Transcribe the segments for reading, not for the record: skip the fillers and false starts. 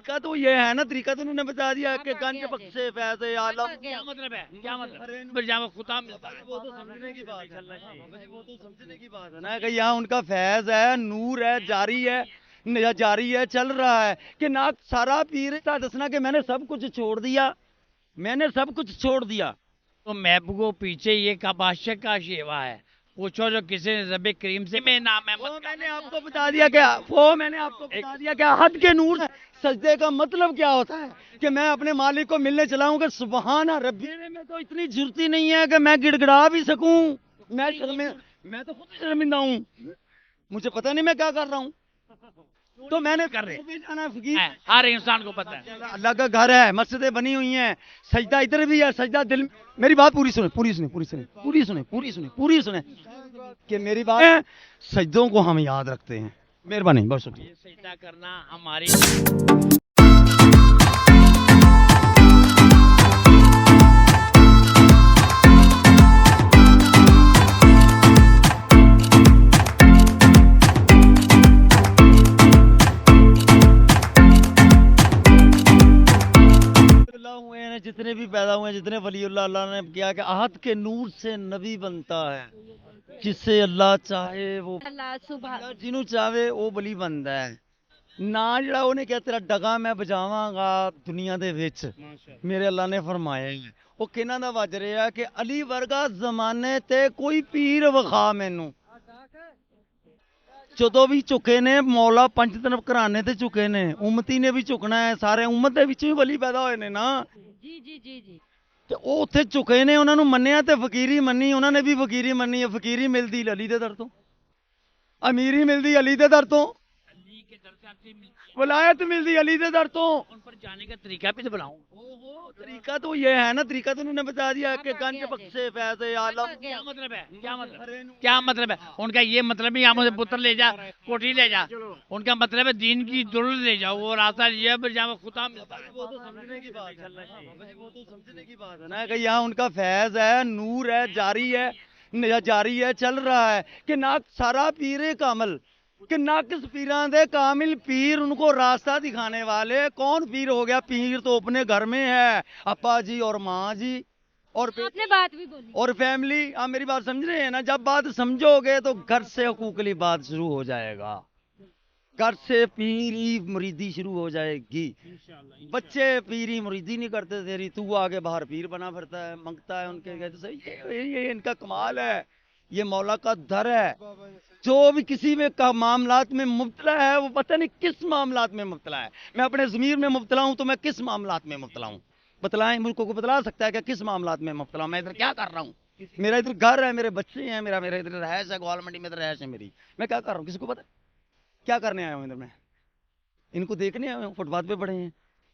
طریقہ تو یہ ہے نا، طریقہ تو انہوں نے بتا دیا کہ گنج بخش فیض عالم. کیا مطلب ہے؟ کیا مطلب جہاں وہ خدا ملتا ہے؟ وہ تو سمجھنے کی بات ہے، وہ تو سمجھنے کی بات ہے نا کہ یہاں ان کا فیض ہے، نور ہے، جاری ہے، چل رہا ہے کہ نہ سارا پیر کا دسنا کہ میں نے سب کچھ چھوڑ دیا، میں نے سب کچھ چھوڑ دیا. تو محبوب کو پیچھے یہ کباشک کا شیوا ہے، پوچھو جو کسی نے رب کریم سے میں نام وہ احمد میں نے آپ کو بتا دیا کہ حد کے نور سجدے کا مطلب کیا ہوتا ہے کہ میں اپنے مالک کو ملنے چلاؤں کہ سبحان ربی. میرے میں تو اتنی جرتی نہیں ہے کہ میں گڑ گڑا بھی سکوں. میں تو خود شرمندہ ہوں، مجھے پتہ نہیں میں کیا کر رہا ہوں. تو میں نے کر رہے جانا فقیر. ہر انسان کو پتہ ہے. اللہ کا گھر ہے، مسجدیں بنی ہوئی ہیں، سجدہ ادھر بھی ہے، سجدہ دل. میری بات پوری سنیں کہ میری بات سجدوں کو ہم یاد رکھتے ہیں. مہربانی، بہت شکریہ. یہ سجدہ کرنا ہماری ہوئے ہیں جتنے بھی پیدا ہوئے ہیں، جتنے ولی اللہ نے کیا کہ عہد کے نور سے نبی بنتا ہے، جس سے اللہ چاہے وہ جنوں چاہے وہ ولی بنتا ہے. نا جڑا انہیں کہا تیرا ڈگا میں بجاواں گا دنیا دے وچ، میرے اللہ نے فرمایا ہے وہ کہنا دا وج رہا کہ علی ورگا زمانے تے کوئی پیر وخا مینوں. جدو بھی چکے نے مولا پنج طرف کرانے تے چکے نے، امتی نے بھی چکنا ہے، سارے امت دے وچ بھی ولی پیدا ہوئے نے نا. تے او اوتھے چکے نے، انہاں نوں منیا تے فقیری منی، انہاں نے بھی فقیری منی ہے. فقیری ملدی علی دے در تو، امیری ملدی علی دے در تو، علی کے در سے آپ سے ولایت ملدی علی دے در تو. ان پر جانے کا طریقہ بھی تو بتاؤں. طریقہ تو یہ ہے نا، طریقہ تو انہوں نے بتا دیا کہ گنج بخش فیض عالم. کیا مطلب ہے؟ کیا مطلب ہے؟ ان کا یہ مطلب نہیں مجھے پتر لے جا، کوٹھی لے جا. ان کا مطلب ہے دین کی دولت لے جاؤ، وہ راستہ یہ جہاں خدا ملتا ہے. وہ تو سمجھنے کی بات ہے نا کہ یہاں ان کا فیض ہے، نور ہے، جاری ہے، چل رہا ہے کہ نہ سارا پیر کامل کہ ناقص پیران دے کامل پیر، ان کو راستہ دکھانے والے. کون پیر ہو گیا؟ پیر تو اپنے گھر میں ہے، ابا جی اور ماں جی اور آپ نے بات بھی بولی اور فیملی. آپ میری بات سمجھ رہے ہیں نا؟ جب بات سمجھو گے تو گھر سے حقوقی بات شروع ہو جائے گا، گھر سے پیری مریدی شروع ہو جائے گی. بچے پیری مریدی نہیں کرتے تیری، تو آگے باہر پیر بنا پھرتا ہے، منگتا ہے ان کے. یہ ان کا کمال ہے، یہ مولا کا در ہے. جو بھی کسی میں معاملات میں مبتلا ہے وہ پتہ نہیں کس معاملات میں مبتلا ہے. میں اپنے ضمیر میں مبتلا ہوں تو میں کس معاملات میں مبتلا ہوں؟ بتلائیں، ملک کو بتلا سکتا ہے کہ کس معاملات میں مبتلا ہوں، میں ادھر کیا کر رہا ہوں. میرا ادھر گھر ہے، میرے بچے ہیں، میرا ادھر رہائش ہے، گوال منڈی میں ادھر رہائش ہے میری. میں کیا کر رہا ہوں کسی کو پتہ؟ کیا کرنے آیا ہوں ادھر میں؟ ان کو دیکھنے آیا ہوں، فٹ پاتھ پہ پڑے ہیں،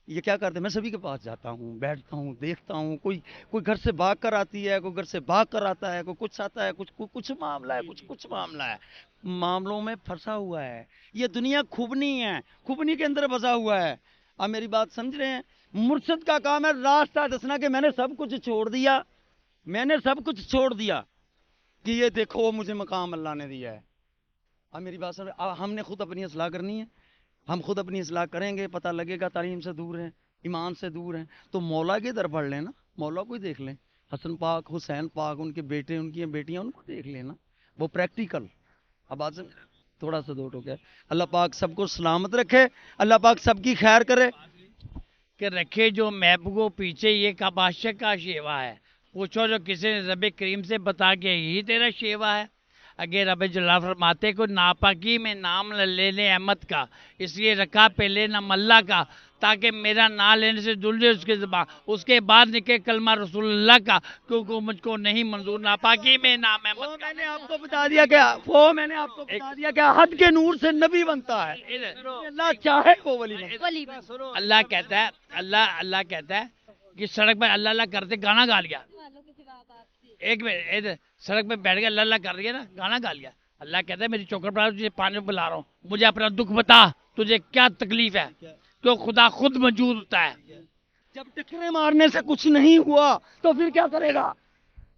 یہ کیا کرتے ہیں؟ میں سبھی کے پاس جاتا ہوں، بیٹھتا ہوں، دیکھتا ہوں. کوئی گھر سے بھاگ کر آتی ہے، کوئی گھر سے بھاگ کر آتا ہے، کوئی کچھ آتا ہے، کچھ معاملہ ہے، کچھ معاملہ ہے. معاملوں میں پھنسا ہوا ہے. یہ دنیا کھبنی ہے، کھبنی کے اندر پھنسا ہوا ہے. آپ میری بات سمجھ رہے ہیں؟ مرشد کا کام ہے راستہ دسنا کہ میں نے سب کچھ چھوڑ دیا، میں نے سب کچھ چھوڑ دیا کہ یہ دیکھو مجھے مقام اللہ نے دیا ہے. آپ میری بات سمجھ، ہم نے خود اپنی اصلاح کرنی ہے. ہم خود اپنی اصلاح کریں گے، پتہ لگے گا تعلیم سے دور ہیں، ایمان سے دور ہیں، تو مولا کے در پڑھ لیں نا، مولا کو ہی دیکھ لیں. حسن پاک، حسین پاک، ان کے بیٹے، ان کی بیٹیاں، ان کو دیکھ لیں نا. وہ پریکٹیکل. اب بات تھوڑا سا دو ٹوک ہے. اللہ پاک سب کو سلامت رکھے، اللہ پاک سب کی خیر کرے. کہ رکھے جو محبوب کو پیچھے یہ کباشک کا شیوا ہے، پوچھو جو کسی نے رب کریم سے بتا کے یہی تیرا شیوا ہے. اگر رب جلال فرماتے کو ناپاکی میں نام لے لے احمد کا، اس لیے رکھا پہلے نام اللہ کا تاکہ میرا نام لینے سے دل جائے اس کے زبان، اس کے بعد نکلے کلمہ رسول اللہ کا، کیونکہ مجھ کو نہیں منظور ناپاکی میں نام احمد کا. میں نے آپ کو بتا دیا کہ حد کے نور سے نبی بنتا ہے، اللہ چاہے وہ ولی بنے. اللہ کہتا ہے، اللہ کہتا ہے کہ سڑک پر اللہ اللہ کرتے گانا گا لیا. ایک منٹ، سڑک پہ بیٹھ کے اللہ اللہ کر رہی ہے نا، گانا گا لیا. اللہ کہتا ہے میری چوکر پر تجھے پانی پلا رہا ہوں، مجھے اپنا دکھ بتا، تجھے کیا تکلیف ہے، تو خدا خود موجود ہوتا ہے. جب ٹکرے مارنے سے کچھ نہیں ہوا تو پھر کیا کرے گا؟